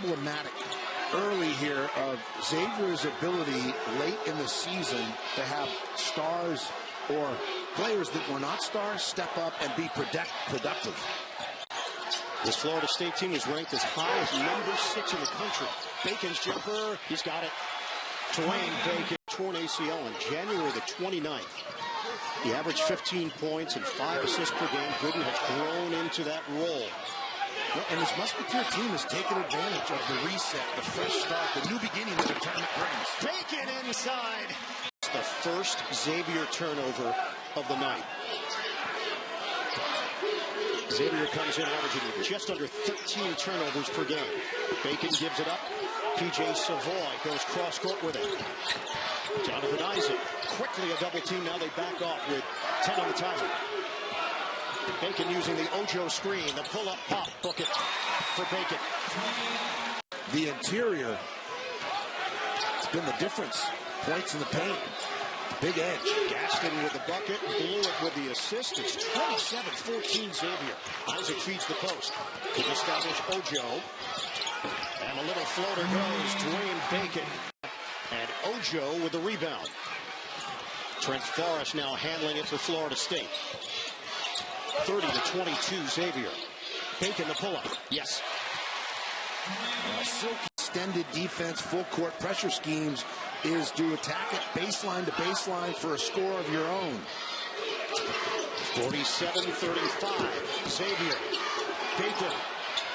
emblematic early here of Xavier's ability late in the season to have stars or players that were not stars step up and be productive. This Florida State team is ranked as high as number 6 in the country. Bacon's jumper, he's got it. Dwayne Bacon, torn ACL on January the 29th. He averaged 15 points and 5 assists per game. Gooden has grown into that role. Well, and this Musketeer team has taken advantage of the reset, the fresh start, the new beginning that the tournament brings. Bacon inside. It's the first Xavier turnover of the night. Xavier comes in averaging just under 13 turnovers per game. Bacon gives it up. P.J. Savoy goes cross-court with it. Jonathan Isaac, quickly a double team. Now they back off with 10 on the timer. Bacon using the Ojo screen, the pull-up pop, book it for Bacon. The interior, it's been the difference. Points in the paint. Big edge. Gaston with the bucket, blew it with the assist. It's 27-14 Xavier. Isaac feeds the post. Can establish Ojo. And a little floater goes Dwayne Bacon. And Ojo with the rebound. Trent Forrest now handling it for Florida State. 30-22 Xavier. Bacon the pull-up. Yes. Silk extended defense, full court pressure schemes is to attack it baseline to baseline for a score of your own. 47-35 Xavier. Bacon.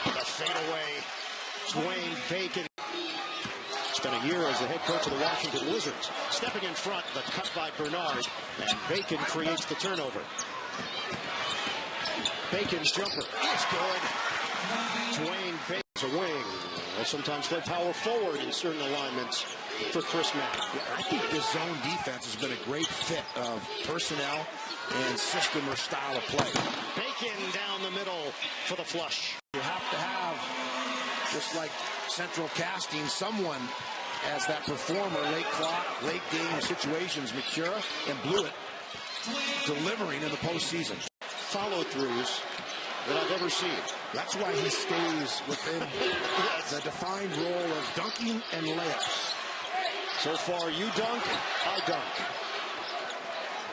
The fadeaway. Dwayne Bacon. Spent a year as the head coach of the Washington Wizards. Stepping in front, the cut by Bernard, and Bacon creates the turnover. Bacon's jumper is good. Dwayne Bacon's a wing. Will sometimes play power forward in certain alignments for Chris Mack. Yeah, I think this zone defense has been a great fit of personnel and system or style of play. Bacon down the middle for the flush. You have to have, just like central casting, someone as that performer, late clock, late game situations. Mikura and Blewett delivering in the postseason. Follow-throughs that I've ever seen. That's why he stays within the defined role of dunking and layups. So far, you dunk, I dunk.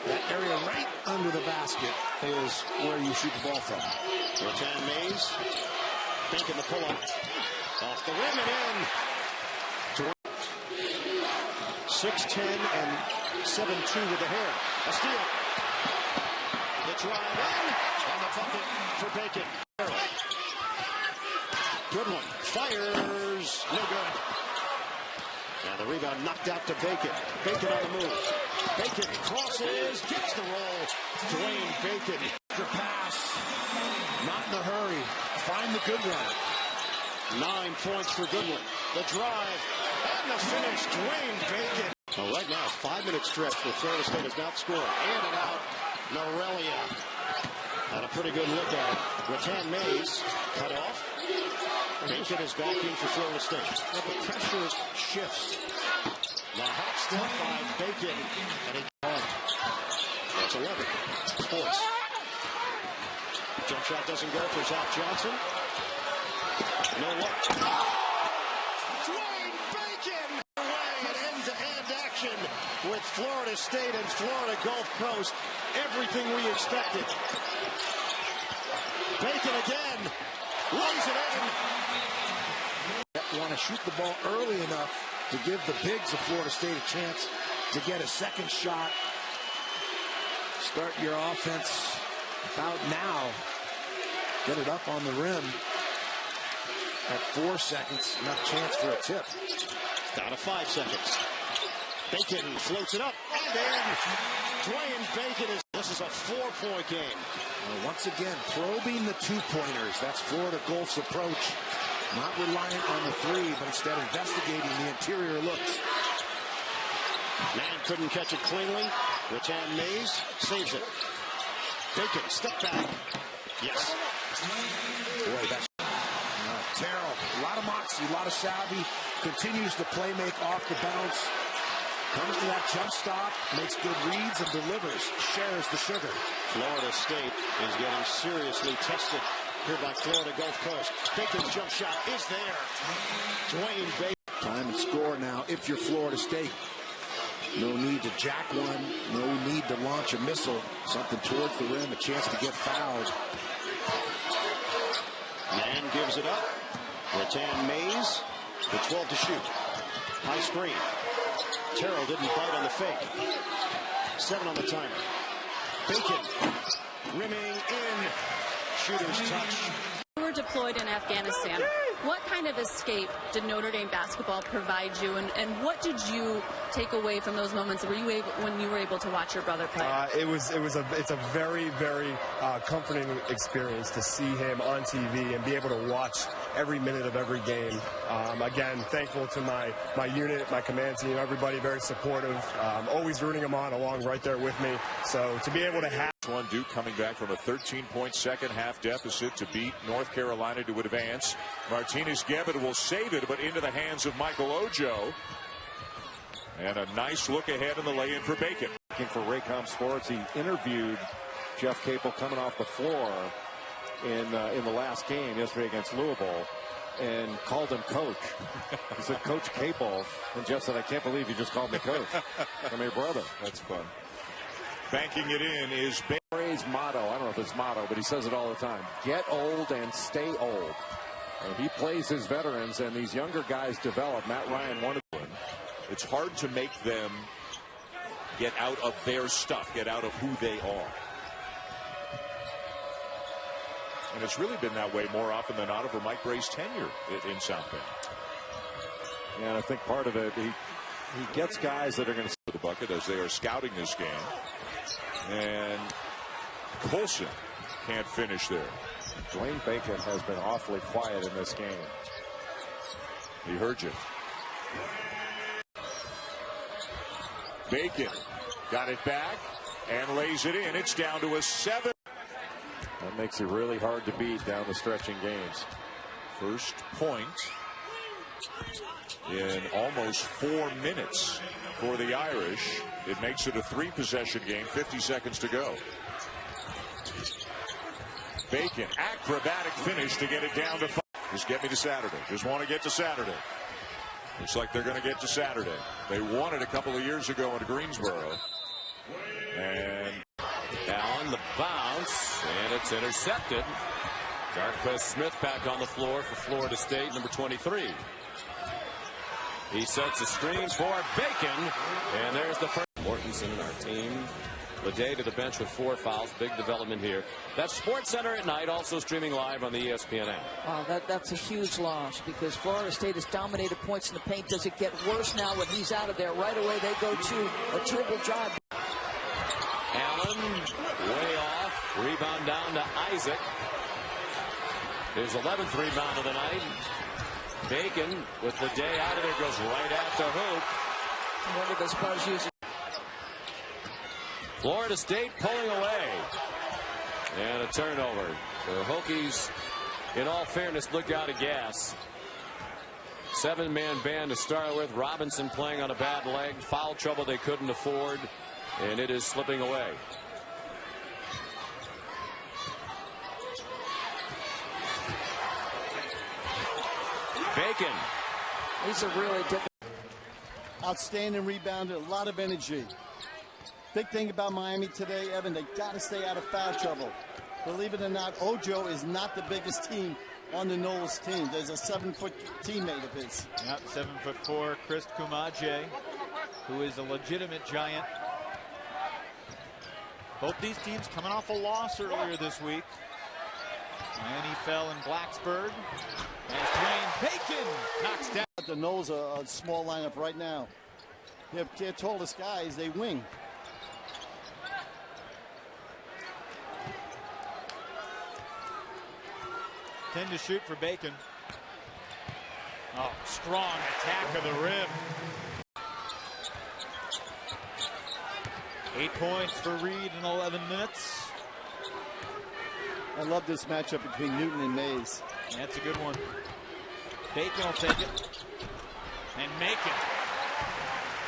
That area right under the basket is where you shoot the ball from. Ratan Mays, Bacon the pull-up. Off the rim and in. 6'10" and 7'2" with the hair. A steal. The drive in. And the bucket for Bacon. Good one. Fires. No good. And the rebound knocked out to Bacon. Bacon on the move. Bacon crosses. Gets the roll. Dwayne Bacon. The pass. Not in a hurry. Find the good one. 9 points for Goodwin. The drive. And the finish. Dwayne Bacon. Well, right now, 5-minute stretch where Florida State has not scored. In and out. Norelia. Had a pretty good look at it. Ratan Mays cut off. Bacon is back in for Florida State. Well, the pressure shifts. The hot step by Bacon. And he that's 11 points. Jump shot doesn't go for Zach Johnson. No luck. Dwayne Bacon away at end-to-end action with Florida State and Florida Gulf Coast. Everything we expected. Bacon again. Lays it in. Want to shoot the ball early enough to give the bigs of Florida State a chance to get a second shot. Start your offense about now. Get it up on the rim at 4 seconds. Enough chance for a tip. Down to 5 seconds. Bacon floats it up and in. Dwayne Bacon is. This is a 4-point game. Well, once again, probing the two-pointers. That's Florida Gulf's approach. Not reliant on the three, but instead investigating the interior looks. Man couldn't catch it cleanly. Ratan Mays saves it. Bacon, step back. Yes. Boy, that's Terrell. A lot of moxie, a lot of savvy. Continues to play make off the bounce. Comes to that jump stop, makes good reads, and delivers. Shares the sugar. Florida State is getting seriously tested here by Florida Gulf Coast. Bacon's jump shot is there. Dwayne Bacon. Time and score now if you're Florida State. No need to jack one. No need to launch a missile. Something towards the rim. A chance to get fouled. Man gives it up. Rattan Mays with 12 to shoot. High screen. Terrell didn't bite on the fake. 7 on the timer. Bacon rimming in. Shooter's touch. You were deployed in Afghanistan. What kind of escape did Notre Dame basketball provide you, and what did you take away from those moments? Were you able, when you were able to watch your brother play? It's a very, very comforting experience to see him on TV and be able to watch every minute of every game. Again, thankful to my unit, my command team, everybody very supportive, always rooting him on along right there with me. So to be able to have one, Duke coming back from a 13-point second half deficit to beat North Carolina to advance. Martinez-Gebet will save it, but into the hands of Michael Ojo. And a nice look ahead in the lay-in for Bacon. For Raycom Sports, he interviewed Jeff Capel coming off the floor in the last game yesterday against Louisville and called him coach. He said, Coach Capel. And Jeff said, I can't believe you just called me coach. I'm your brother. That's fun. Banking it in is Barry's motto. I don't know if it's motto, but he says it all the time. Get old and stay old. And he plays his veterans, and these younger guys develop. Matt Ryan wanted to win. It's hard to make them get out of their stuff, get out of who they are. And it's really been that way more often than not over Mike Bray's tenure in South Bend. Yeah, and I think part of it, he gets guys that are going to the bucket as they are scouting this game. And Colson can't finish there. Dwayne Bacon has been awfully quiet in this game. He heard you. Bacon got it back and lays it in. It's down to a 7. That makes it really hard to beat down the stretch in games. First point in almost 4 minutes for the Irish. It makes it a 3-possession game, 50 seconds to go. Bacon, acrobatic finish to get it down to 5. Just get me to Saturday. Just want to get to Saturday. Looks like they're going to get to Saturday. They won it a couple of years ago in Greensboro. And Allen, the bounce, and it's intercepted. Darquez Smith back on the floor for Florida State, number 23. He sets a screen for Bacon, and there's the first. Mortensen, our team. Leday to the bench with 4 fouls. Big development here. That's Sports Center at night, also streaming live on the ESPN app. Wow, that's a huge loss because Florida State has dominated points in the paint. Does it get worse now when he's out of there? Right away they go to a triple drive. Allen way off. Rebound down to Isaac. His 11th rebound of the night. Bacon with Leday out of there goes right at the hoop. I wonder if the Spurs use it. Florida State pulling away. And a turnover. The Hokies, in all fairness, look out of gas. 7-man band to start with. Robinson playing on a bad leg. Foul trouble they couldn't afford. And it is slipping away. Bacon. He's a really different. Outstanding rebounder, a lot of energy. Big thing about Miami today, Evan, they got to stay out of foul trouble. Believe it or not, Ojo is not the biggest team on the Knowles team. There's a 7-foot teammate of his. Yep, 7'4", Chris Kumaje, who is a legitimate giant. Both these teams coming off a loss earlier this week. And he fell in Blacksburg. As Dwayne Bacon knocks down. The Knowles are a small lineup right now. Their tallest guys, they wing. Ten to shoot for Bacon. Oh, strong attack of the rim. 8 points for Reed in 11 minutes. I love this matchup between Newton and Mays. That's a good one. Bacon will take it. And make it.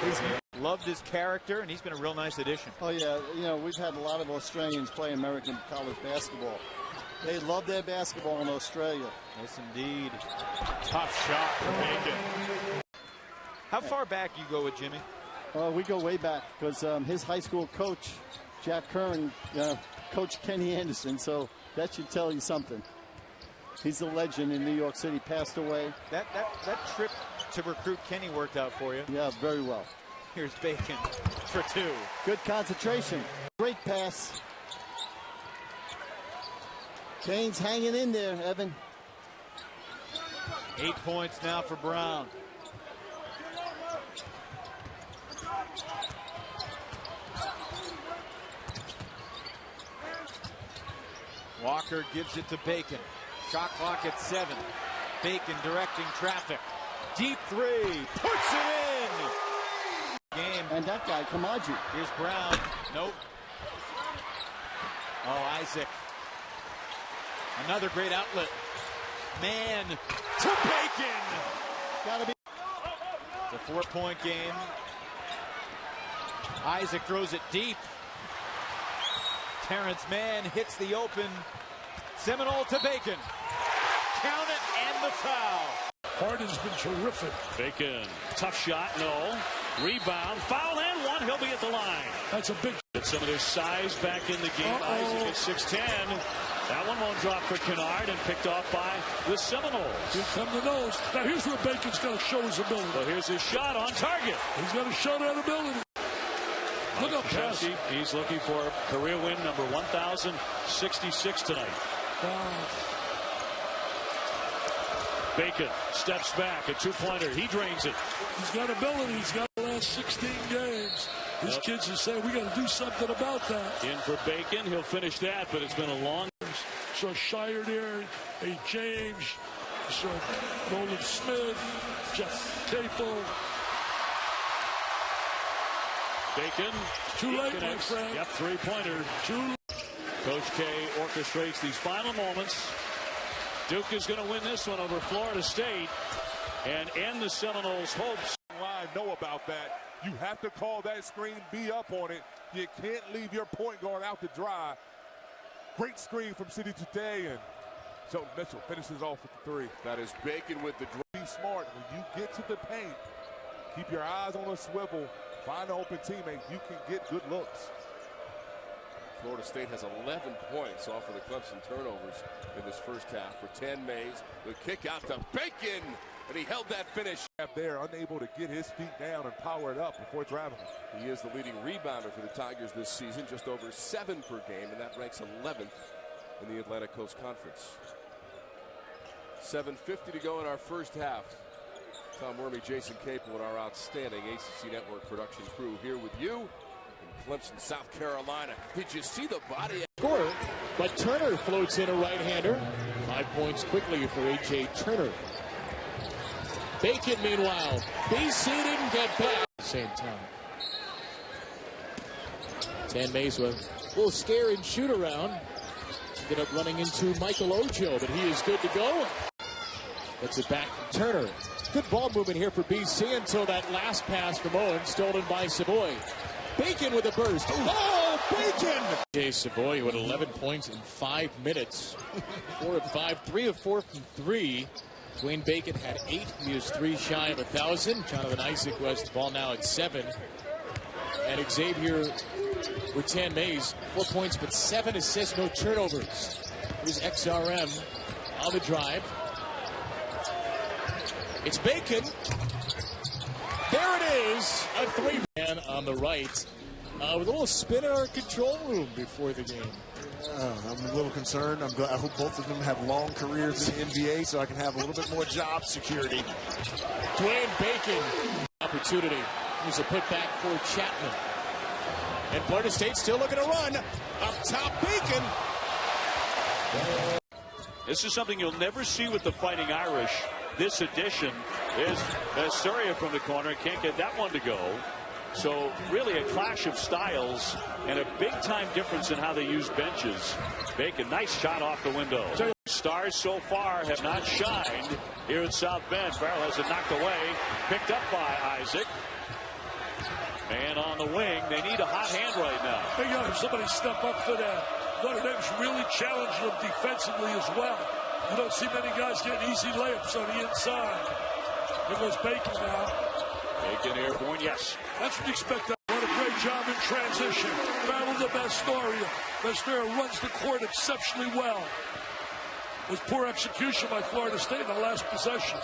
He's loved his character, and he's been a real nice addition. Oh, yeah. You know, we've had a lot of Australians play American college basketball. They love their basketball in Australia. Yes, indeed. Tough shot for Bacon. How far back you go with Jimmy? We go way back because his high school coach, Jack Curran, coached Kenny Anderson, so that should tell you something. He's a legend in New York City, passed away. That trip to recruit Kenny worked out for you. Yeah, very well. Here's Bacon for two. Good concentration. Great pass. Kane's hanging in there, Evan. 8 points now for Brown. Walker gives it to Bacon. Shot clock at 7. Bacon directing traffic. Deep three. Puts it in. Game. And that guy, Kamaji. Here's Brown. Nope. Oh, Isaac. Another great outlet. Man to Bacon. Gotta be. It's a 4-point game. Isaac throws it deep. Terrence Mann hits the open. Seminole to Bacon. Count it and the foul. Harden's been terrific. Bacon, tough shot, no. Rebound, foul and one. He'll be at the line. That's a big. Get some of their size back in the game. Isaac at 6'10". That one won't drop for Kennard and picked off by the Seminoles. Here come the nose. Now here's where Bacon's got to show his ability. Well, here's his shot on target. He's got to show that ability. Look up, pass. He's looking for career win number 1,066 tonight. Wow. Bacon steps back, a two-pointer. He drains it. He's got ability. He's got the last 16 games. His kids are saying we got to do something about that. In for Bacon. He'll finish that, but it's been a long. So Shire there, A. James, so Nolan Smith, Jeff Capel. Bacon. Too late, my friend. Yep, three-pointer. Coach K orchestrates these final moments. Duke is going to win this one over Florida State and end the Seminoles' hopes. I know about that. You have to call that screen, be up on it. You can't leave your point guard out to dry. Great screen from City today, and Shelton Mitchell finishes off with the three. That is Bacon with the draw. Be smart. When you get to the paint, keep your eyes on a swivel. Find an open teammate. You can get good looks. Florida State has 11 points off of the Clemson turnovers in this first half. For 10 Mays, the kick out to Bacon, and he held that finish. There, unable to get his feet down and power it up before driving. He is the leading rebounder for the Tigers this season, just over 7 per game, and that ranks 11th in the Atlantic Coast Conference. 7:50 to go in our first half. Tom Wormy, Jason Capel, and our outstanding ACC Network production crew here with you in Clemson, South Carolina. Did you see the body? Scorer, but Turner floats in a right-hander. 5 points quickly for A.J. Turner. Bacon, meanwhile, BC didn't get back at the same time. 10 Mays with a little scare and shoot around. Ended up running into Michael Ojo, but he is good to go. Gets it back from Turner. Good ball movement here for BC until that last pass from Owen, stolen by Savoy. Bacon with a burst. Oh, Bacon! Jay Savoy with 11 points in 5 minutes. 4 of 5, 3 of 4 from 3. Dwayne Bacon had 8. He is 3 shy of 1,000. Jonathan Isaac was the ball now at 7. And Xavier with 10 Mays, 4 points, but 7 assists, no turnovers. Here's XRM on the drive. It's Bacon. There it is, a 3-man on the right. With a little spin in our control room before the game. I'm a little concerned. I hope both of them have long careers in the NBA so I can have a little bit more job security. Dwayne Bacon. Opportunity. Here's a putback for Chapman. And Florida State still looking to run. Up top, Bacon. This is something you'll never see with the Fighting Irish. This edition is Astoria from the corner. Can't get that one to go. So really a clash of styles and a big-time difference in how they use benches. Bacon, nice shot off the window. Stars so far have not shined here at South Bend. Farrell has it knocked away. Picked up by Isaac. Man on the wing. They need a hot hand right now. They got somebody step up for that. Notre Dame's really challenging them defensively as well. You don't see many guys getting easy layups on the inside. There goes Bacon now. Bacon airborne, yes. That's what you expect. What a great job in transition. Battle the Bastoria. Bastoria runs the court exceptionally well. It was poor execution by Florida State in the last possession.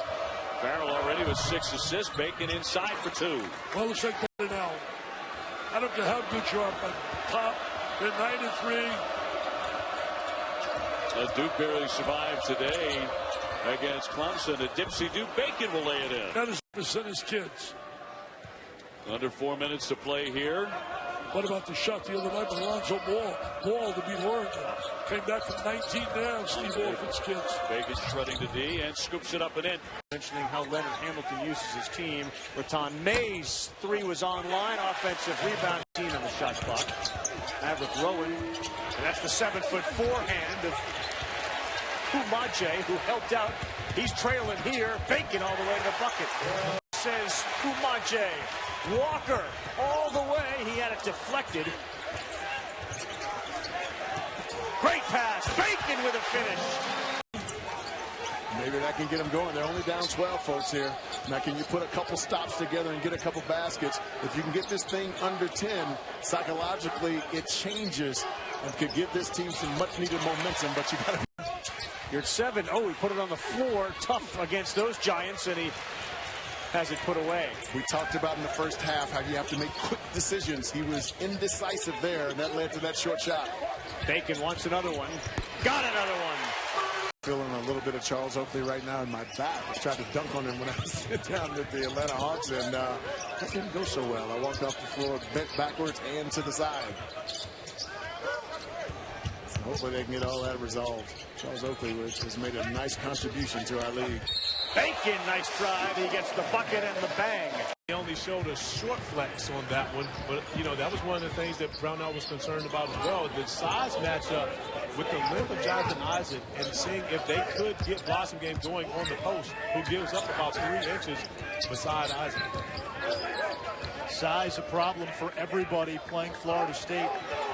Farrell already with 6 assists. Bacon inside for 2. Well, looks like now. I don't care how good you are, but top, they're 9-3. Duke barely survived today against Clemson. A Dipsy Duke. Bacon will lay it in. That is percent his kids. Under 4 minutes to play here. What about the shot the other night by Alonzo Ball to beat Oregon? Came back from 19 down, Steve Wolfen's kids. Bacon shredding to D and scoops it up and in. Mentioning how Leonard Hamilton uses his team. Raton Mays, 3 was online. Offensive rebound, 18 on the shot clock. Maverick Rowan, and that's the 7-foot forehand of Kumaje, who helped out. He's trailing here. Bacon all the way to the bucket. Says Kumaje. Walker all the way. He had it deflected. Great pass. Bacon with a finish. Maybe that can get them going. They're only down 12, folks, here. Now, can you put a couple stops together and get a couple baskets? If you can get this thing under 10, psychologically, it changes and could give this team some much-needed momentum, but you got to... You're at 7. Oh, he put it on the floor. Tough against those Giants, and he has it put away. We talked about in the first half how you have to make quick decisions. He was indecisive there, and that led to that short shot. Bacon wants another one. Got another one. Feeling a little bit of Charles Oakley right now in my back. I tried to dunk on him when I sit down with the Atlanta Hawks, and that didn't go so well. I walked off the floor, bent backwards and to the side. So hopefully they can get all that resolved. Charles Oakley has made a nice contribution to our league. Bacon, nice drive. He gets the bucket and the bang. He only showed a short flex on that one, but you know that was one of the things that Brownell was concerned about as well. The size matchup with the length of Jonathan Isaac and seeing if they could get Blossom Game going on the post, who gives up about 3 inches beside Isaac. Size a problem for everybody playing Florida State.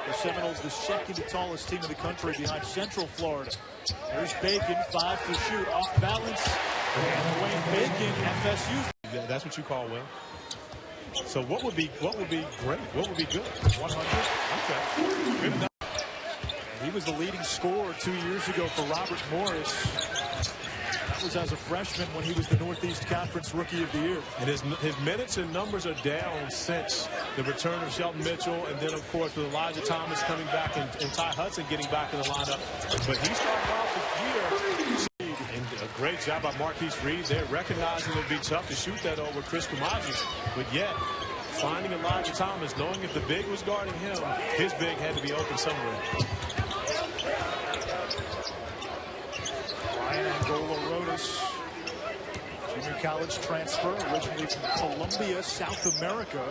The Seminoles, the second tallest team in the country behind Central Florida. There's Bacon, 5 to shoot, off balance. And Dwayne Bacon, FSU. Yeah, that's what you call well. So what would be great? What would be good? 100? Okay. Good enough. He was the leading scorer 2 years ago for Robert Morris. That was as a freshman when he was the Northeast Conference Rookie of the Year. And his minutes and numbers are down since the return of Shelton Mitchell, and then, of course, with Elijah Thomas coming back and Ty Hudson getting back in the lineup. But he started off the year. And a great job by Marquise Reed there, recognizing it would be tough to shoot that over Chris Kumaji. But yet, finding Elijah Thomas, knowing if the big was guarding him, his big had to be open somewhere. Ryan Angola Rodas, junior college transfer, originally from Colombia, South America.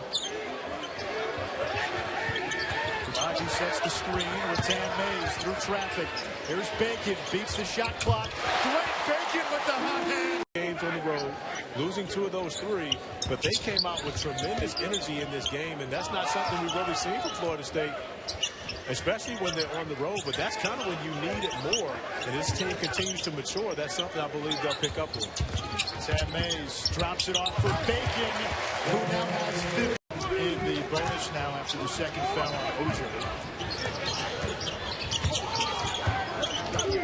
Kumaji sets the screen. Raton Mays through traffic. Here's Bacon, beats the shot clock. Dwayne Bacon with the hot hand. Games on the road, losing 2 of those 3, but they came out with tremendous energy in this game, and that's not something we've really seen from Florida State, especially when they're on the road. But that's kind of when you need it more, and this team continues to mature. That's something I believe they'll pick up on. Sam Mays drops it off for Bacon, who now has 50 in the bonus now after the second foul on Ojo.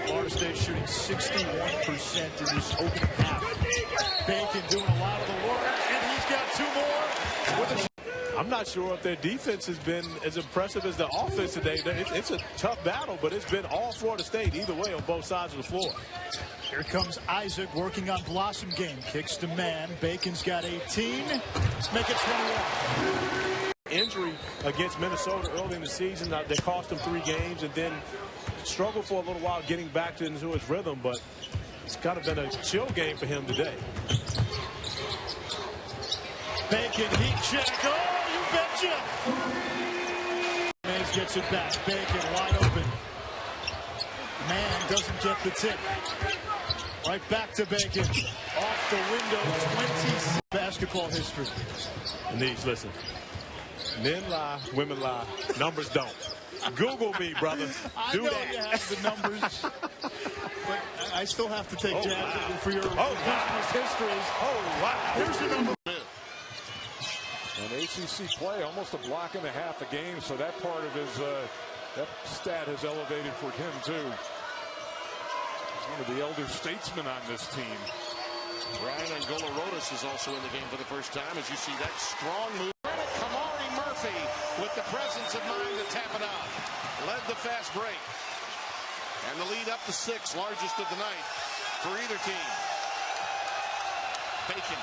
Florida State shooting 61% in this opening half. Bacon doing a lot of the work, and he's got 2 more. I'm not sure if their defense has been as impressive as the offense today. It's a tough battle, but it's been all Florida State either way on both sides of the floor. Here comes Isaac working on Blossom Game. Kicks to man. Bacon's got 18. Make it 21. Injury against Minnesota early in the season. They cost him 3 games and then struggled for a little while getting back into his rhythm, but it's kind of been a chill game for him today. Bacon, heat check. Oh, you betcha. Mays gets it back. Bacon wide open. Man doesn't get the tip. Right back to Bacon. Off the window, 20 basketball history. And these, listen, men lie, women lie, numbers don't. Google me, brother. Do I know that. you have the numbers, but I still have to take Jackson for your revisionist histories. Oh, wow. Here's the number. And ACC play, almost a block and a half a game, so that part of his that stat has elevated for him too. He's one of the elder statesmen on this team. Ryan Angola-Rodas is also in the game for the first time as you see that strong move. Kamari Murphy with the presence of mind to tap it out. Led the fast break. And the lead up to 6, largest of the night for either team. Bacon.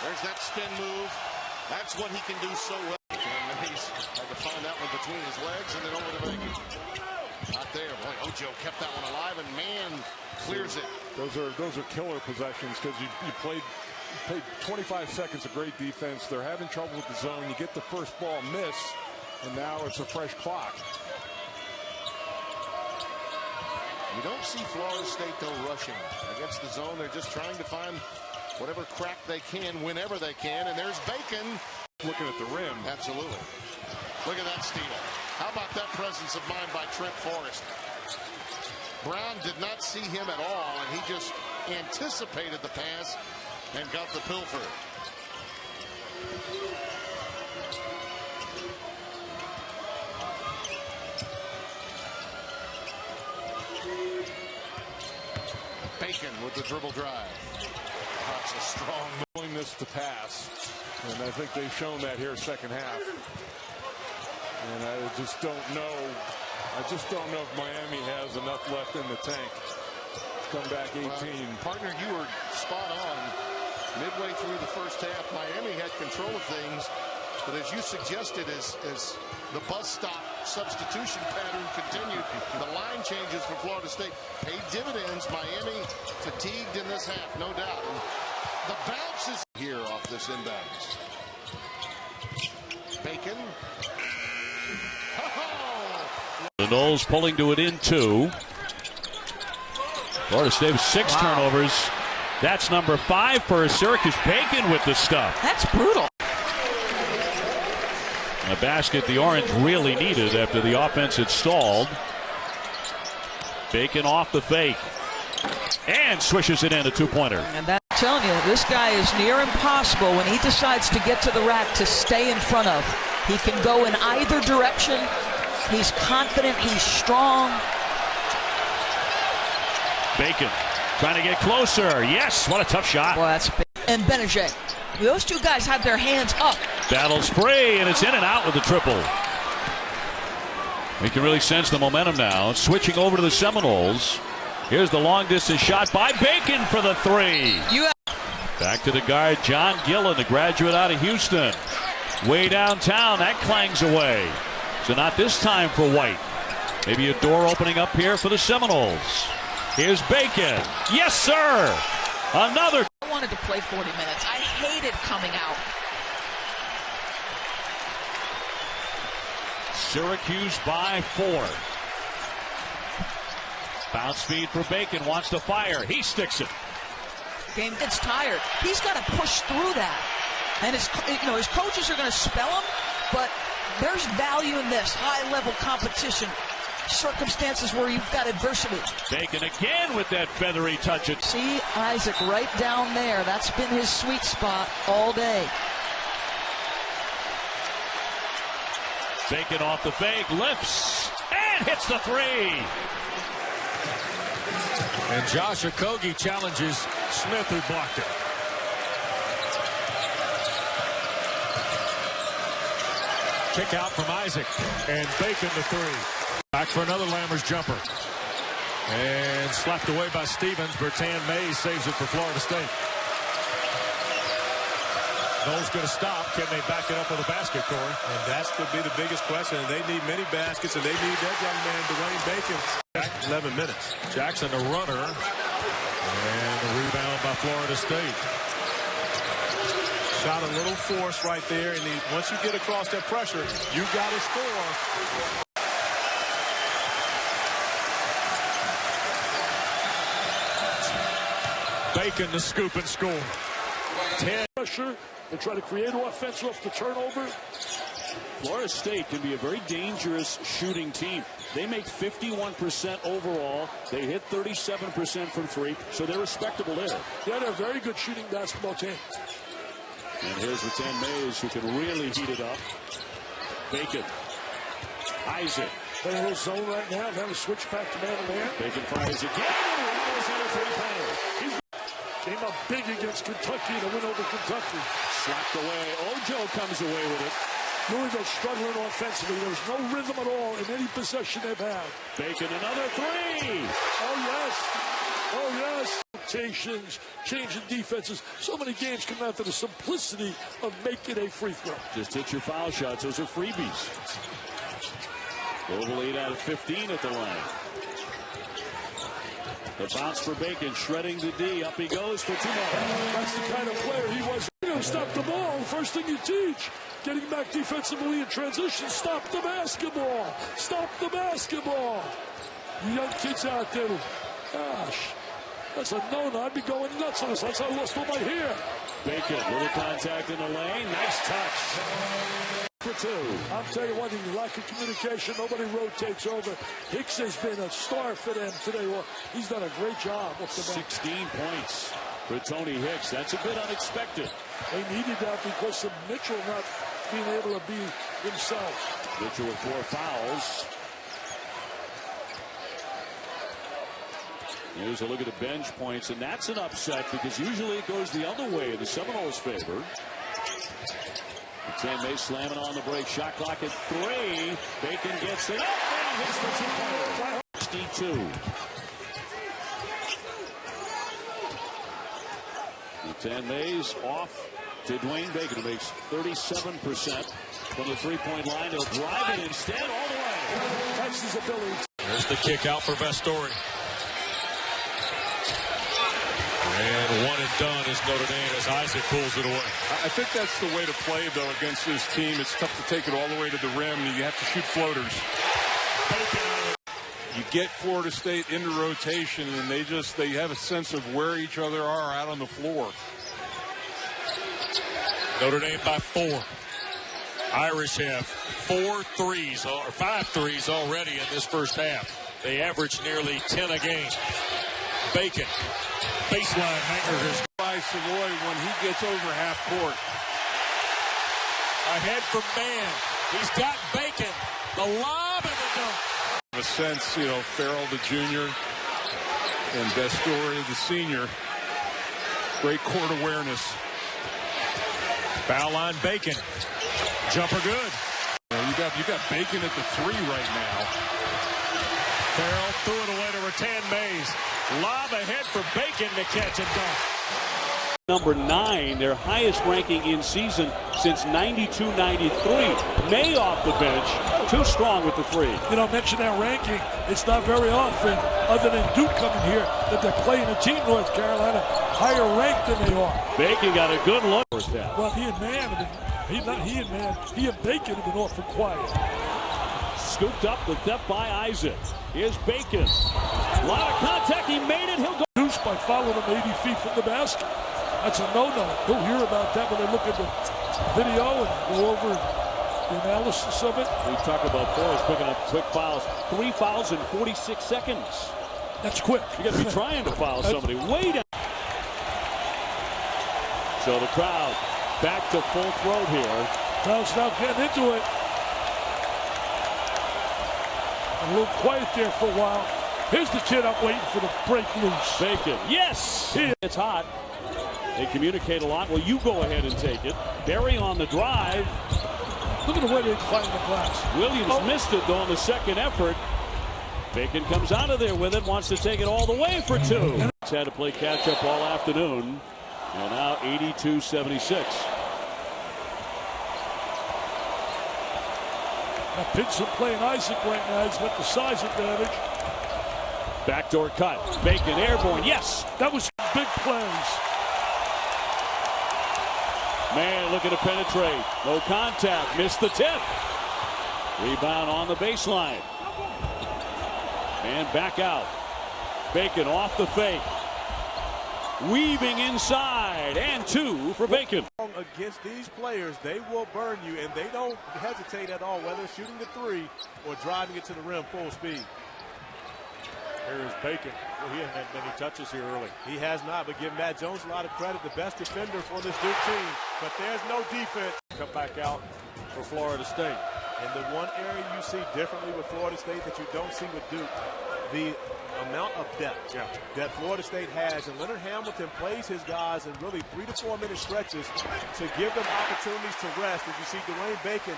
There's that spin move. That's what he can do so well. And he's had to find that one between his legs and then over to Bacon. Not there. Boy, Ojo kept that one alive and man clears it. Those are killer possessions because you played 25 seconds of great defense. They're having trouble with the zone. You get the first ball miss, and now it's a fresh clock. You don't see Florida State, though, rushing against the zone. They're just trying to find whatever crack they can whenever they can. And there's Bacon. Looking at the rim. Absolutely. Look at that steal. How about that presence of mind by Trent Forrest? Brown did not see him at all, and he just anticipated the pass and got the pilfer. Bacon with the dribble drive. That's a strong willingness to pass, and I think they've shown that here second half. And I just don't know. If Miami has enough left in the tank to come back 18. Partner, you were spot on. Midway through the first half, Miami had control of things, but as you suggested, as the bus stop substitution pattern continued, the line changes for Florida State paid dividends. Miami fatigued in this half, no doubt. And the bounce is here off this inbounds. Bacon. The Noles pulling to it in 2. Florida State with 6 turnovers. That's number 5 for Syracuse. Bacon with the stuff. That's brutal. A basket the Orange really needed after the offense had stalled. Bacon off the fake. And swishes it in, a 2-pointer. And that, I'm telling you, this guy is near impossible when he decides to get to the rack to stay in front of. He can go in either direction. He's confident. He's strong. Bacon trying to get closer. Yes, what a tough shot. Well, that's big. And Benajay. Those two guys have their hands up. Battle spray, and it's in and out with the triple. We can really sense the momentum now. Switching over to the Seminoles. Here's the long distance shot by Bacon for the 3. Back to the guard, John Gillen, the graduate out of Houston. Way downtown, that clangs away. So not this time for White. Maybe a door opening up here for the Seminoles. Here's Bacon. Yes, sir. Another. I wanted to play 40 minutes. I hated coming out. Syracuse by 4. Bounce speed for Bacon. Wants to fire. He sticks it. Game gets tired. He's got to push through that. And his coaches are going to spell him, but there's value in this high-level competition. Circumstances where you've got adversity. Bacon again with that feathery touch. See Isaac right down there. That's been his sweet spot all day. Bacon off the fake, lifts, and hits the 3. And Josh Okogie challenges Smith, who blocked it. Kick out from Isaac. And Bacon the 3. Back for another Lammers jumper. And slapped away by Stevens. Bertan Mays saves it for Florida State. Noel's going to stop. Can they back it up with a basket, Corey? And that's going to be the biggest question. They need many baskets, and they need that young man, Dwayne Bacon. 11 minutes. Jackson, a runner. And a rebound by Florida State. Shot a little force right there, and once you get across that pressure, you got to score. Bacon to scoop and score. 10. Pressure and try to create offense off the turnover. Florida State can be a very dangerous shooting team. They make 51% overall. They hit 37% from three, so they're respectable there. Yeah, they're a very good shooting basketball team. And here's Ratan Mays, who can really heat it up. Bacon. Isaac. They're in a little zone right now. Then a switch back to man-to-man. Bacon fires again. Rouse in a three-pointer. Came up big against Kentucky to win over Kentucky. Slapped away. Ojo comes away with it. Louisville struggling offensively. There's no rhythm at all in any possession they've had. Bacon, another three. Oh, yes. Oh, yes. Rotations, changing defenses. So many games come out to the simplicity of making a free throw. Just hit your foul shots. Those are freebies. Louisville 8 out of 15 at the line. The bounce for Bacon, shredding the D. Up he goes for two more. That's the kind of player he was. You're going to stop the ball. First thing you teach. Getting back defensively in transition. Stop the basketball. Stop the basketball. You young kids out there. Gosh. That's a no-no. I'd be going nuts on this. That's how I lost all my hair. Bacon, little contact in the lane. Nice touch. For two. I'll tell you one thing, lack of communication. Nobody rotates over. Hicks has been a star for them today. Well, he's done a great job. 16 points for Tony Hicks. That's a bit unexpected. They needed that because of Mitchell not being able to be himself. Mitchell with 4 fouls. Here's a look at the bench points, and that's an upset because usually it goes the other way in the Seminoles' favor. Ratan Mays slamming on the break. Shot clock at 3. Bacon gets it up and hits the two-pointer. 62. Ratan Mays off to Dwayne Bacon, who makes 37% from the three-point line. He'll drive it instead all the way. That's his ability. There's the kick out for Vestori. And one and done is Notre Dame as Isaac pulls it away. I think that's the way to play, though, against this team. It's tough to take it all the way to the rim. You have to shoot floaters. You get Florida State into rotation, and they have a sense of where each other are out on the floor. Notre Dame by 4. Irish have 5 threes already in this first half. They average nearly 10 a game. Bacon. Baseline hanger by Savoy when he gets over half court. Ahead from Mann. He's got Bacon. The lob and the dunk. In a sense, Farrell the junior and Vestori the senior. Great court awareness. Foul line Bacon. Jumper good. You got Bacon at the 3 right now. Farrell threw it away to Ratan Mays. Lob ahead for Bacon to catch and dunk. Number 9, their highest ranking in season since 92-93. May off the bench, too strong with the 3. Mention that ranking. It's not very often, other than Duke coming here, that they're playing a team, North Carolina, higher ranked than they are. Bacon got a good look. Well, he and Bacon have been awful quiet. Scooped up, the theft by Isaac. Here's Bacon. A lot of contact. He made it. He'll go. Reduced by fouling him 80 feet from the basket. That's a no-no. He'll hear about that when they look at the video and go over the analysis of it. We talk about Forrest picking up quick fouls. 3 fouls in 46 seconds. That's quick. You got to be trying to foul somebody. Way down. So the crowd back to full throat here. Crowd's now getting into it. A little quiet there for a while. Here's the kid I'm waiting for to break loose. Bacon. Yes! It's hot. They communicate a lot. Well, you go ahead and take it. Barry on the drive. Look at the way they climb the glass. Williams missed it, though, on the second effort. Bacon comes out of there with it, wants to take it all the way for 2. He's had to play catch-up all afternoon. And now 82-76. Now Pinson playing Isaac right now. He's got the size advantage. Backdoor cut. Bacon airborne. Yes! That was big plays. Man looking to penetrate. No contact. Missed the tip. Rebound on the baseline. And back out. Bacon off the fake. Weaving inside. wide and 2 for Bacon. Against these players, they will burn you, and they don't hesitate at all, whether shooting the three or driving it to the rim full speed. Here is Bacon. Well, he hasn't had many touches here early. He has not, but give Matt Jones a lot of credit, the best defender for this Duke team. But there's no defense. Come back out for Florida State. And the one area you see differently with Florida State that you don't see with Duke, the amount of depth that Florida State has. And Leonard Hamilton plays his guys in really 3 to 4 minute stretches to give them opportunities to rest. As you see Dwayne Bacon,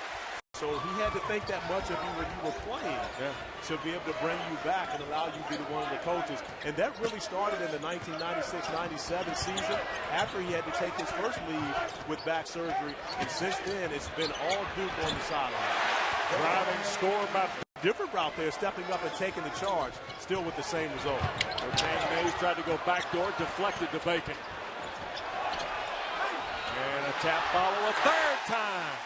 so he had to think that much of you when you were playing to be able to bring you back and allow you to be one of the coaches. And that really started in the 1996-97 season after he had to take his first leave with back surgery. And since then, it's been all Duke on the sideline. Driving, score by different route there, stepping up and taking the charge, still with the same result. Mays tried to go backdoor, deflected to Bacon. And a tap follow a third time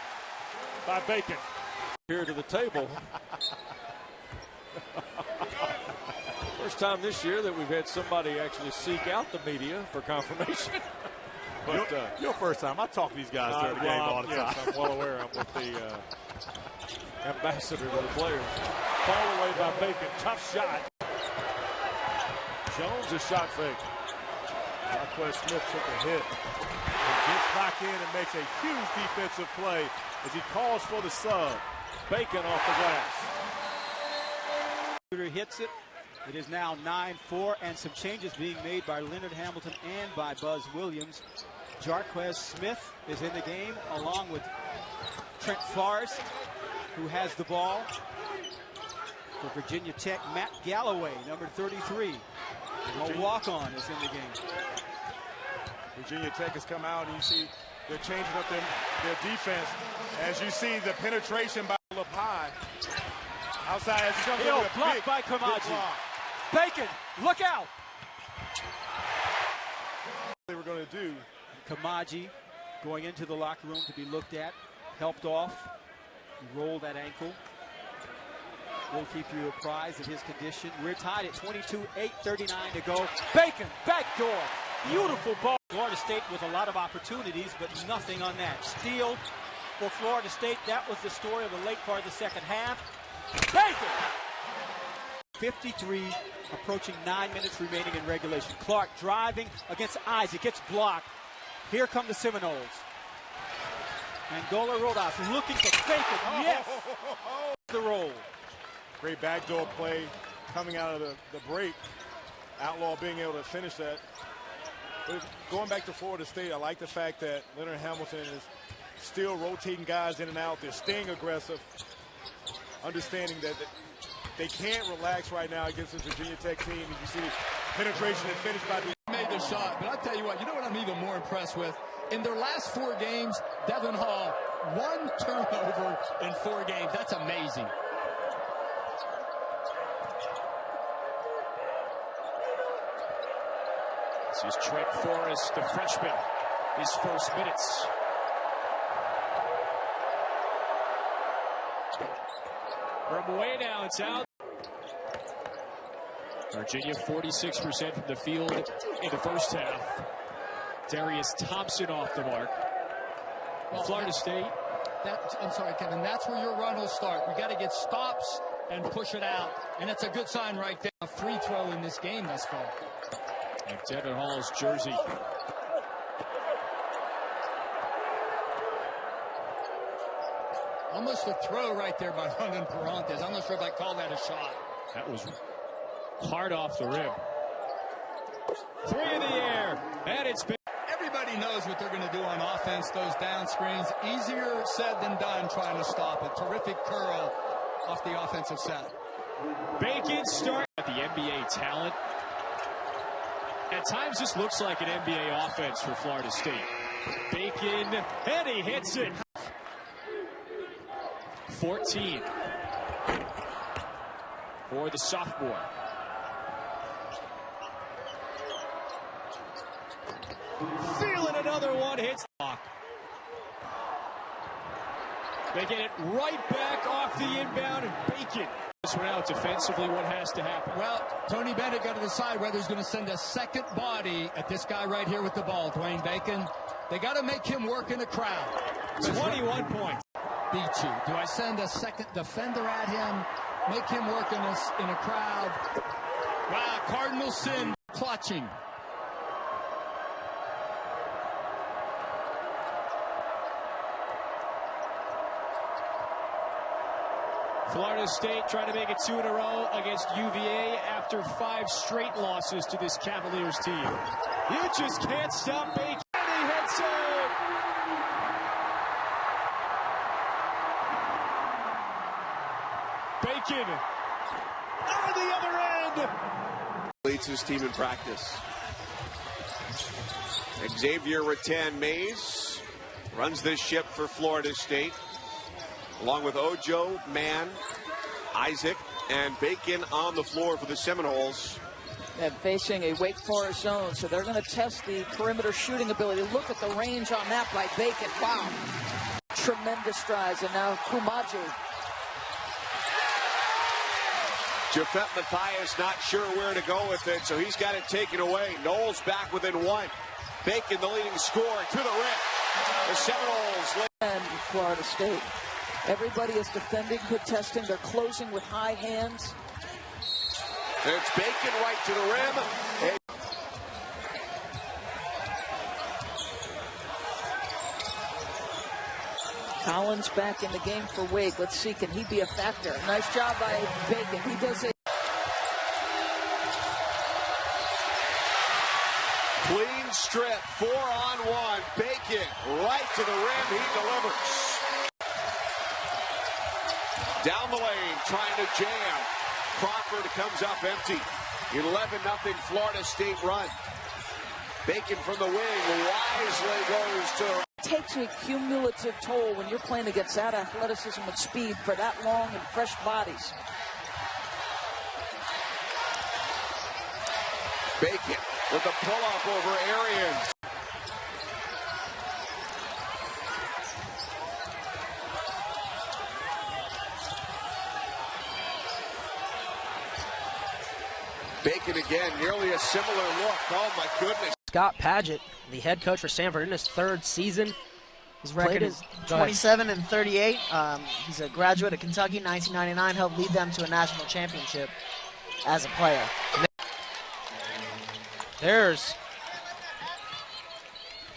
by Bacon. Here to the table. First time this year that we've had somebody actually seek out the media for confirmation. But your first time. I talk to these guys during the game all the time. Yes, I'm well aware. I'm with the ambassador to the players. Fall away by Bacon. Tough shot. Jones a shot fake. Marquez Smith took a hit. He gets back in and makes a huge defensive play as he calls for the sub. Bacon off the glass. Hits it. It is now 9-4, and some changes being made by Leonard Hamilton and by Buzz Williams. Jarquez Smith is in the game, along with Trent Forrest, who has the ball. For Virginia Tech, Matt Galloway, number 33. A walk-on is in the game. Virginia Tech has come out, and you see they're changing up their defense. As you see the penetration by up high. Outside as he comes in with a blocked by Kamaji. Bacon, look out! They were going to do. Kamaji going into the locker room to be looked at, helped off. He rolled that ankle. We'll keep you apprised of his condition. We're tied at 22, 8:39 to go. Bacon, backdoor. Beautiful ball. Florida State with a lot of opportunities, but nothing on that. Steal for Florida State. That was the story of the late part of the second half. Bacon! 53, approaching 9 minutes remaining in regulation. Clark driving against Isaac. Gets blocked. Here come the Seminoles. Angola Rodas looking for Bacon. Yes! The roll. Great backdoor play coming out of the break. Outlaw being able to finish that. But going back to Florida State, I like the fact that Leonard Hamilton is still rotating guys in and out. They're staying aggressive, understanding that they can't relax right now against the Virginia Tech team. As you see the penetration and finish by the made the shot. But I'll tell you what I'm even more impressed with? In their last 4 games, Devin Hall, 1 turnover in 4 games. That's amazing. This is Trent Forrest, the freshman, his first minutes. From way downtown. Virginia 46% from the field in the first half. Darius Thompson off the mark. Well, Florida State. I'm sorry, Kevin. That's where your run will start. We got to get stops and push it out. And it's a good sign right there. A free throw in this game thus far. And Devin Hall's jersey. Almost a throw right there by London Parantes. I'm not sure if I call that a shot. That was hard off the rim. 3 in the air, and it's been. Everybody knows what they're going to do on offense, those down screens. Easier said than done trying to stop it. Terrific curl off the offensive set. Bacon start at the NBA talent. At times, this looks like an NBA offense for Florida State. Bacon, and he hits it. 14 for the sophomore. Feeling another one, hits the block. They get it right back off the inbound, and Bacon This one out defensively, what has to happen? Well, Tony Bennett got to decide whether he's going to send a second body at this guy right here with the ball, Dwayne Bacon. They got to make him work in the crowd. 21 points. Beat you. Do I send a second defender at him? Make him work in a crowd? Wow, Cardinal sin clutching. Florida State trying to make it 2 in a row against UVA after 5 straight losses to this Cavaliers team. You just can't stop Bacon. He hits it. Bacon on the other end. Leads his team in practice. Xavier Rattan-Mays runs this ship for Florida State, along with Ojo, Mann, Isaac, and Bacon on the floor for the Seminoles. And facing a Wake Forest zone, so they're going to test the perimeter shooting ability. Look at the range on that by Bacon. Wow. Tremendous strides, and now Kumaji. Jafet Mathias not sure where to go with it, so he's got it taken away. Knowles back within 1. Bacon, the leading scorer, to the rim. The Seminoles. And Florida State. Everybody is defending, contesting. They're closing with high hands. It's Bacon right to the rim. Collins back in the game for Wake. Let's see, can he be a factor? Nice job by Bacon. He does it. Clean strip, 4-on-1. Bacon right to the rim. He delivers. Down the lane, trying to jam. Crawford comes up empty. 11-0 Florida State run. Bacon from the wing wisely goes to the... It takes a cumulative toll when you're playing against that athleticism and speed for that long and fresh bodies. Bacon with a pull-up over Arians. Bacon again, nearly a similar look. Oh, my goodness. Scott Padgett, the head coach for Stanford, in his 3rd season. His record is 27-38. He's a graduate of Kentucky, 1999. Helped lead them to a national championship as a player. There's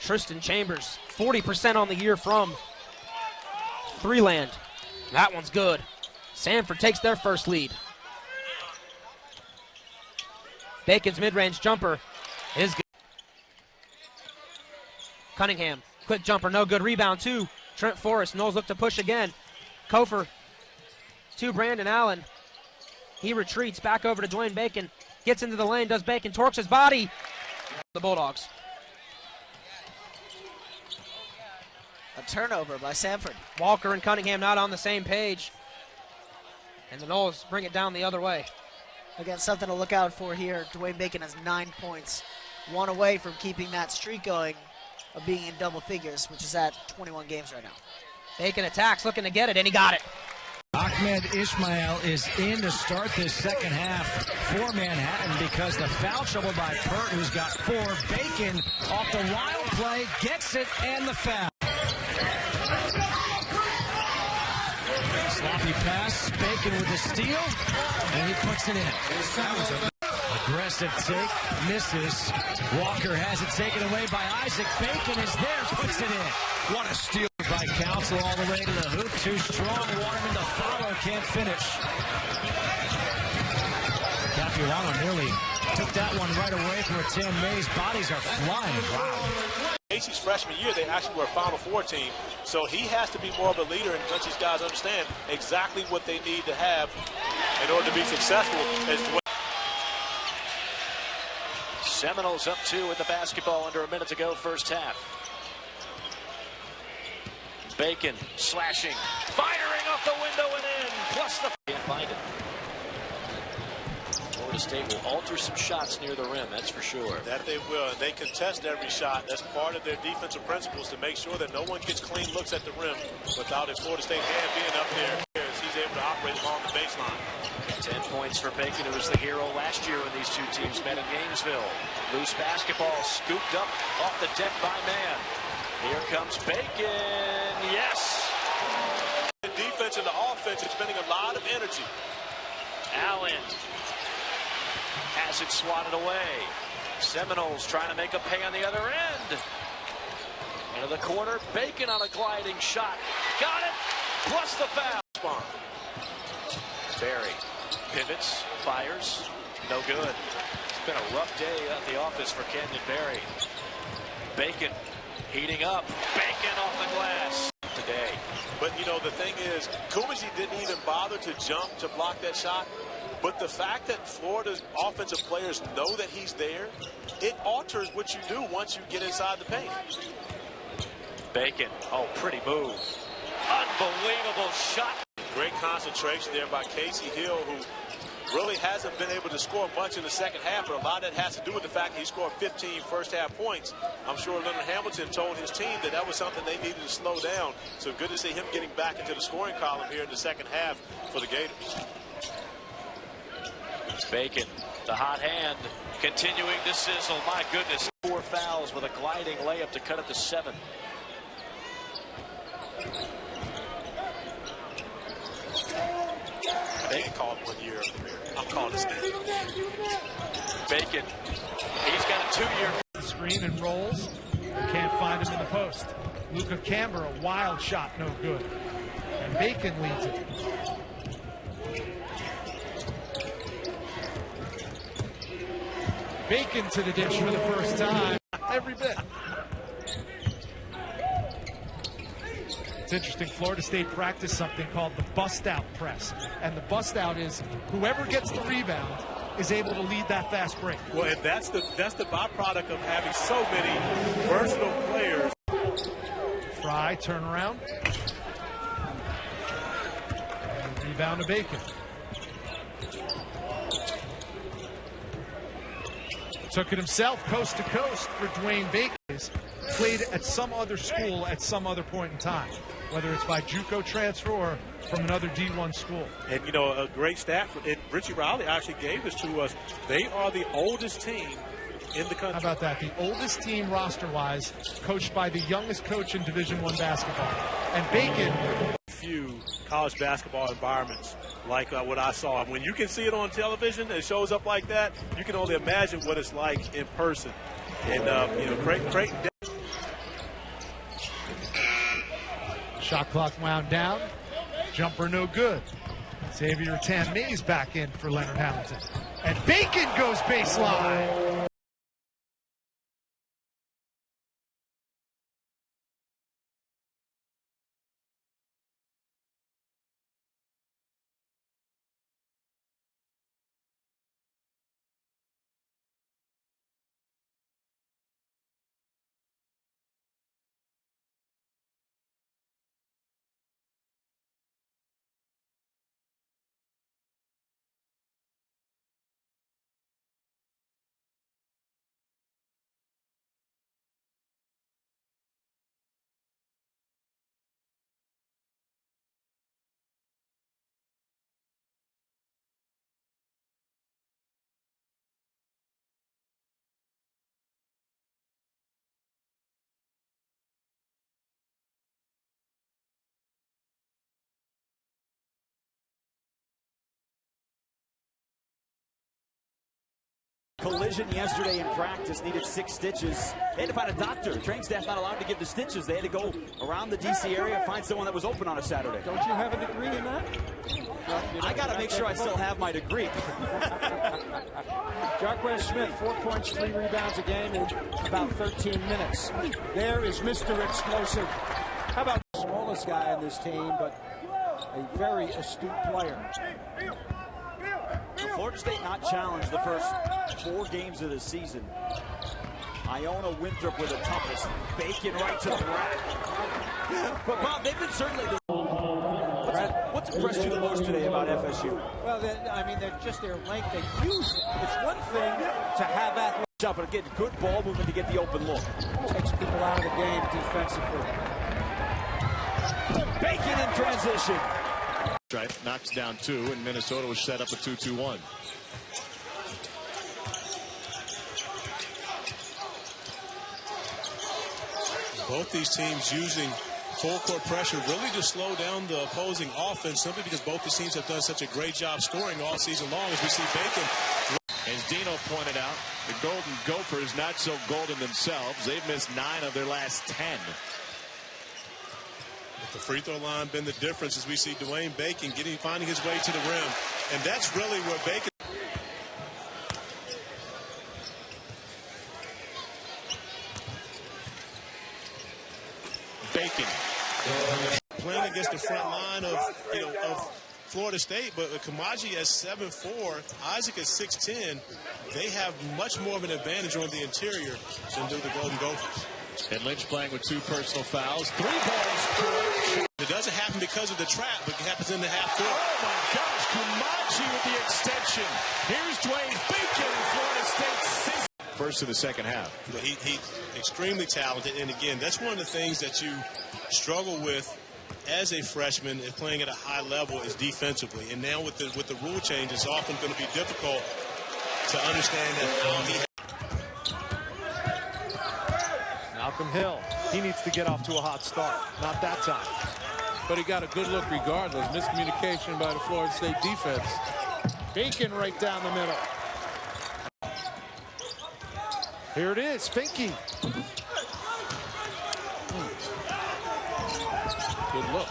Tristan Chambers, 40% on the year from Freeland. That one's good. Stanford takes their first lead. Bacon's mid-range jumper is good. Cunningham, quick jumper, no good. Rebound to Trent Forrest. Knowles look to push again. Kofor to Brandon Allen. He retreats back over to Dwayne Bacon. Gets into the lane, does Bacon, torques his body. The Bulldogs. A turnover by Stanford. Walker and Cunningham not on the same page. And the Knowles bring it down the other way. Again, something to look out for here. Dwayne Bacon has 9 points. 1 away from keeping that streak going of being in double figures, which is at 21 games right now. Bacon attacks, looking to get it, and he got it. Ahmed Ismail is in to start this second half for Manhattan because the foul trouble by Pert, who's got 4. Bacon off the wild play, gets it, and the foul. Sloppy pass, Bacon with the steal, and he puts it in. That was an aggressive take, misses. Walker has it taken away by Isaac. Bacon is there, puts it in. What a steal by Council all the way to the hoop. Too strong, Waterman to follow, can't finish. Capuano nearly took that one right away from Rattan-Mays. Bodies are flying. Wow. Casey's freshman year, they actually were a Final Four team, so he has to be more of a leader and let these guys understand exactly what they need to have in order to be successful. Seminoles up 2 with the basketball under a minute to go, first half. Bacon slashing, firing off the window and in, plus the... Can't find it. Florida State will alter some shots near the rim, that's for sure. That they will, and they contest every shot. That's part of their defensive principles, to make sure that no one gets clean looks at the rim without a Florida State hand being up there. He he's able to operate along the baseline. 10 points for Bacon, who was the hero last year when these two teams met in Gainesville. Loose basketball scooped up off the deck by Man. Here comes Bacon. Yes! The defense and the offense is spending a lot of energy. Allen has it swatted away. Seminoles trying to make a pay on the other end. Into the corner, Bacon on a gliding shot. Got it, plus the foul. Berry pivots, fires, no good. It's been a rough day at the office for Kenyon Berry. Bacon heating up. Bacon off the glass today. But, you know, the thing is, Kumasi didn't even bother to jump to block that shot. But the fact that Florida's offensive players know that he's there, it alters what you do once you get inside the paint. Bacon, oh, pretty move. Unbelievable shot. Great concentration there by Casey Hill, who really hasn't been able to score much in the second half, but a lot of that has to do with the fact that he scored 15 first-half points. I'm sure Leonard Hamilton told his team that that was something they needed to slow down. So good to see him getting back into the scoring column here in the second half for the Gators. Bacon, the hot hand, continuing to sizzle. My goodness, 4 fouls with a gliding layup to cut it to 7. Bacon called 1 year. I'm calling this game. Bacon, he's got a 2-year. Screen and rolls. Can't find him in the post. Luka Camber, a wild shot, no good. And Bacon leads it. Bacon to the dish for the first time. Every bit. It's interesting, Florida State practiced something called the bust-out press. And the bust-out is whoever gets the rebound is able to lead that fast break. Well, and that's the byproduct of having so many versatile players. Fry, turnaround. And rebound to Bacon. Took it himself, coast to coast for Dwayne Bacon. Played at some other school at some other point in time, whether it's by JUCO transfer or from another D1 school. And, you know, a great stat, and Richie Riley actually gave this to us. They are the oldest team in the country. How about that? The oldest team roster-wise, coached by the youngest coach in Division I basketball. And Bacon. Few college basketball environments like what I saw. When you can see it on television, it shows up like that, you can only imagine what it's like in person. And, you know, Creighton. Shot clock wound down. Jumper no good. Xavier Tan-Mays back in for Leonard Hamilton. And Bacon goes baseline. Collision yesterday in practice, needed 6 stitches. They had to find a doctor. Train staff not allowed to give the stitches. They had to go around the D.C. area, find someone that was open on a Saturday. Don't you have a degree in that? I got to make sure I still have my degree. Jarquez Smith, 4 points, 3 rebounds a game in about 13 minutes. There is Mr. Explosive. How about the smallest guy on this team, but a very astute player. Florida State not challenged the first 4 games of the season. Iona Winthrop with the toughest. Bacon right to the rack. But Bob, they've been certainly what's impressed you the most today about FSU? Well, I mean, they're just their length. They use it. It's one thing to have athletes. But again, good ball movement to get the open look. Takes people out of the game defensively. Bacon in transition. Knocks down 2, and Minnesota was set up a 2-2-1. Both these teams using full court pressure really to slow down the opposing offense, simply because both the teams have done such a great job scoring all season long. As we see Bacon, as Dino pointed out, the Golden Gophers not so golden themselves. They've missed 9 of their last 10. The free throw line been the difference, as we see Dwayne Bacon finding his way to the rim, and that's really where Bacon. Playing against the front line of Florida State, but Kamaji at 7'4", Isaac at 6'10", they have much more of an advantage on the interior than do the Golden Gophers. And Lynch playing with 2 personal fouls. 3 balls. It doesn't happen because of the trap, but it happens in the half court. Oh my gosh, Kamaji with the extension. Here's Dwayne Bacon, Florida State. First of the second half. He's extremely talented, and again, that's one of the things that you struggle with as a freshman and playing at a high level is defensively. And now with the rule change, it's often going to be difficult to understand that Malcolm Hill, he needs to get off to a hot start. Not that time. But he got a good look regardless. Miscommunication by the Florida State defense. Bacon right down the middle. Here it is, Finke. Good look.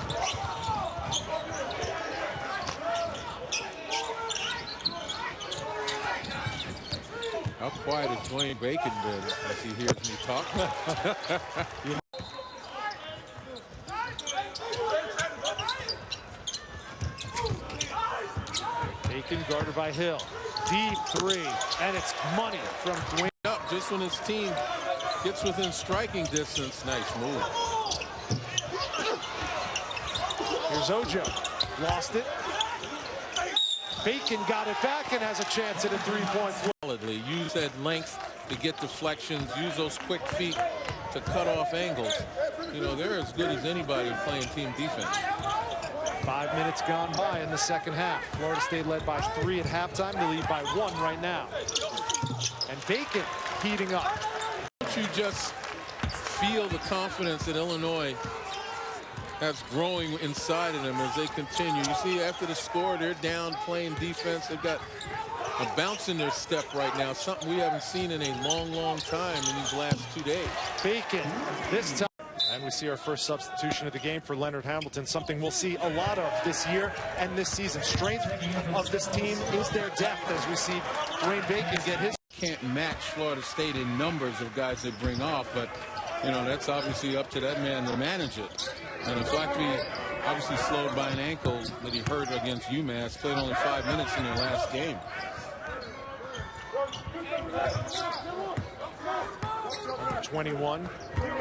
How quiet has Dwayne Bacon been as he hears me talk? Bacon guarded by Hill. Deep 3, and it's money from Dwayne. Up just when his team gets within striking distance. Nice move. Here's Ojo. Lost it. Bacon got it back and has a chance at a 3-point play. Solidly use that length to get deflections. Use those quick feet to cut off angles. You know, they're as good as anybody playing team defense. 5 minutes gone by in the second half. Florida State led by 3 at halftime. They lead by 1 right now. And Bacon heating up. Don't you just feel the confidence that Illinois has growing inside of them as they continue? You see, after the score, they're down playing defense. They've got a bounce in their step right now, something we haven't seen in a long, long time in these last 2 days. Bacon this time. And we see our first substitution of the game for Leonard Hamilton, something we'll see a lot of this year and this season. Strength of this team is their depth, as we see Dwayne Bacon get his. Can't match Florida State in numbers of guys they bring off, but you know, that's obviously up to that man to manage it. And in fact, he obviously slowed by an ankle that he hurt against UMass. Played only 5 minutes in their last game. Number 21,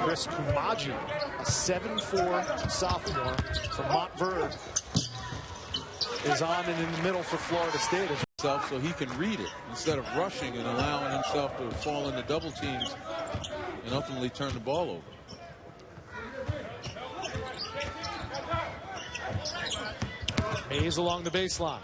Chris Kamaji, a 7'4" sophomore from Montverde, is on and in the middle for Florida State. So he can read it instead of rushing and allowing himself to fall into double teams and ultimately turn the ball over. Hayes along the baseline.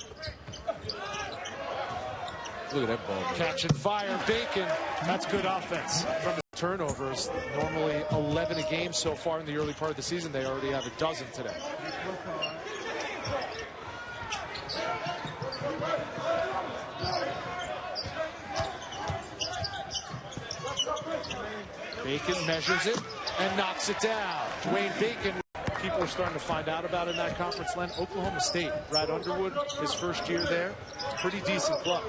Look at that ball. Catch and fire, Bacon. That's good offense from the turnovers. Normally 11 a game so far in the early part of the season. They already have a dozen today. Bacon measures it and knocks it down. Dwayne Bacon. People are starting to find out about in that conference, Len. Oklahoma State, Brad Underwood, his first year there. Pretty decent club.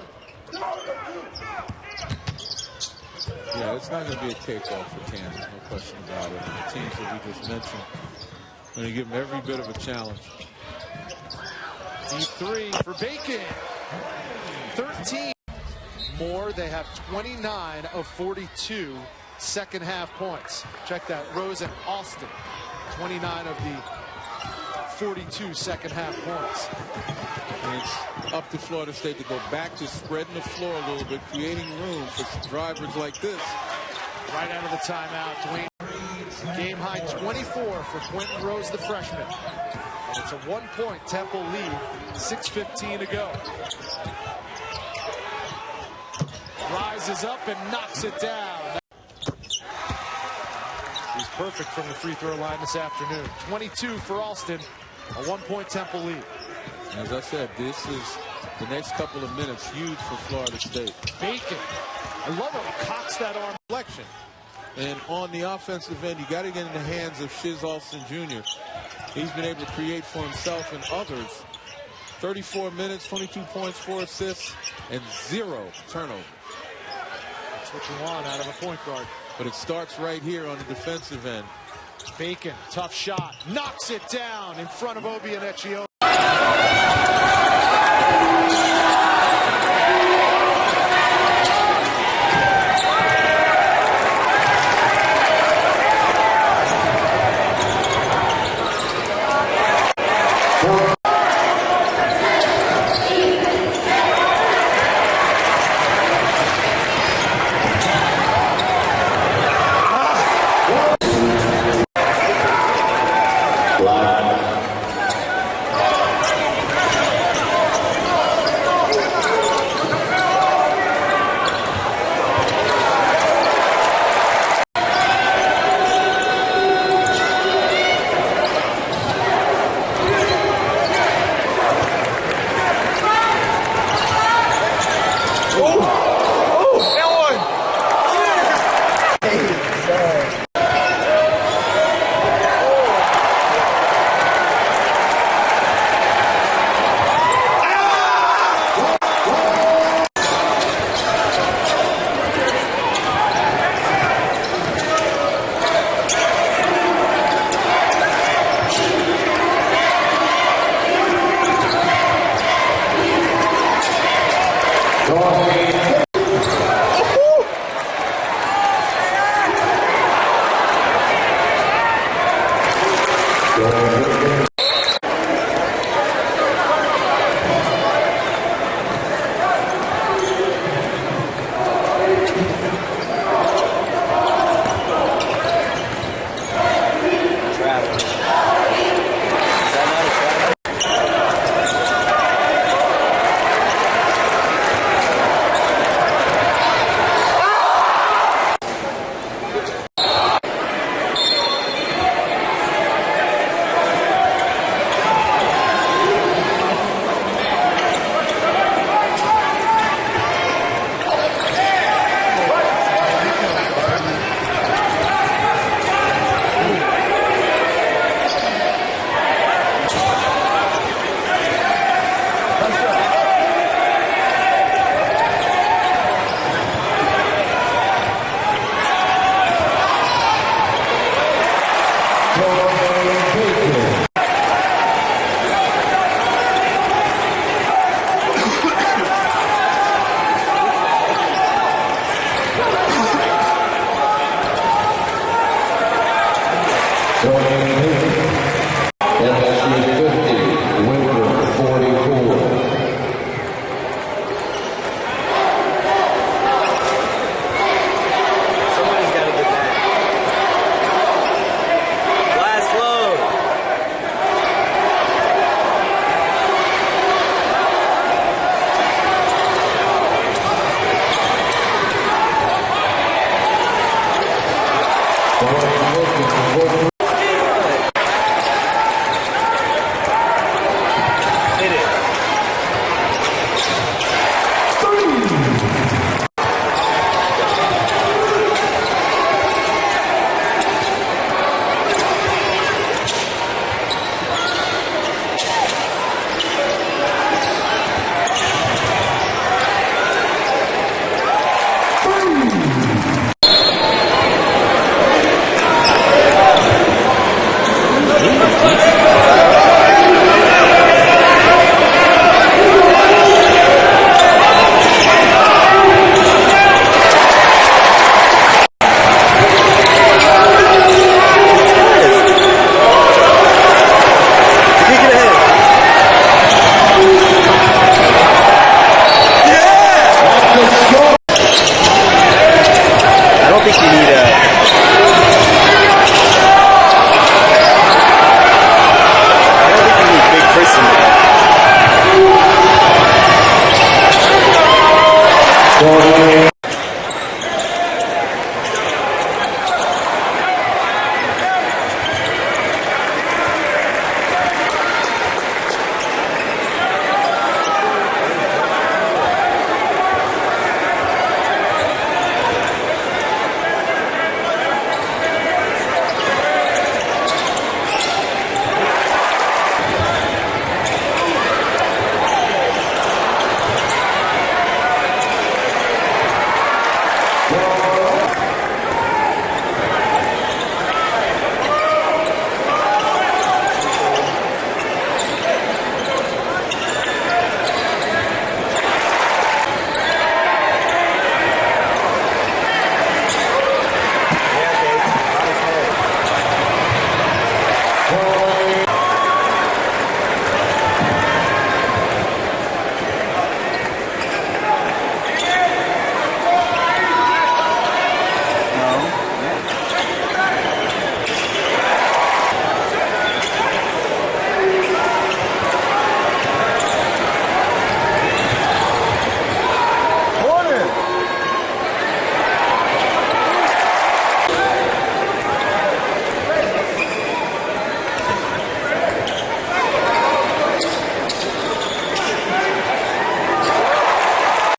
Yeah, it's not going to be a cakewalk for Kansas, no question about it. And the teams that we just mentioned, going to give them every bit of a challenge. Deep 3 for Bacon. 13 more. They have 29 of 42 second half points. Check that. Rose and Austin, 29 of the 42 second half points. And it's up to Florida State to go back to spreading the floor a little bit, creating room for drivers like this. Right out of the timeout, Dwayne. Game high 24 for Quentin Rose, the freshman. And it's a 1-point Temple lead, 6:15 to go. Rises up and knocks it down. He's perfect from the free throw line this afternoon. 22 for Alston, a 1-point Temple lead. As I said, this is the next couple of minutes huge for Florida State. Bacon. I love how he cocks that arm. Flexion. And on the offensive end, you got to get in the hands of Shiz Alston Jr. He's been able to create for himself and others. 34 minutes, 22 points, 4 assists, and 0 turnovers. That's what you want out of a point guard. But it starts right here on the defensive end. Bacon, tough shot, knocks it down in front of Obianecchio. Dwayne.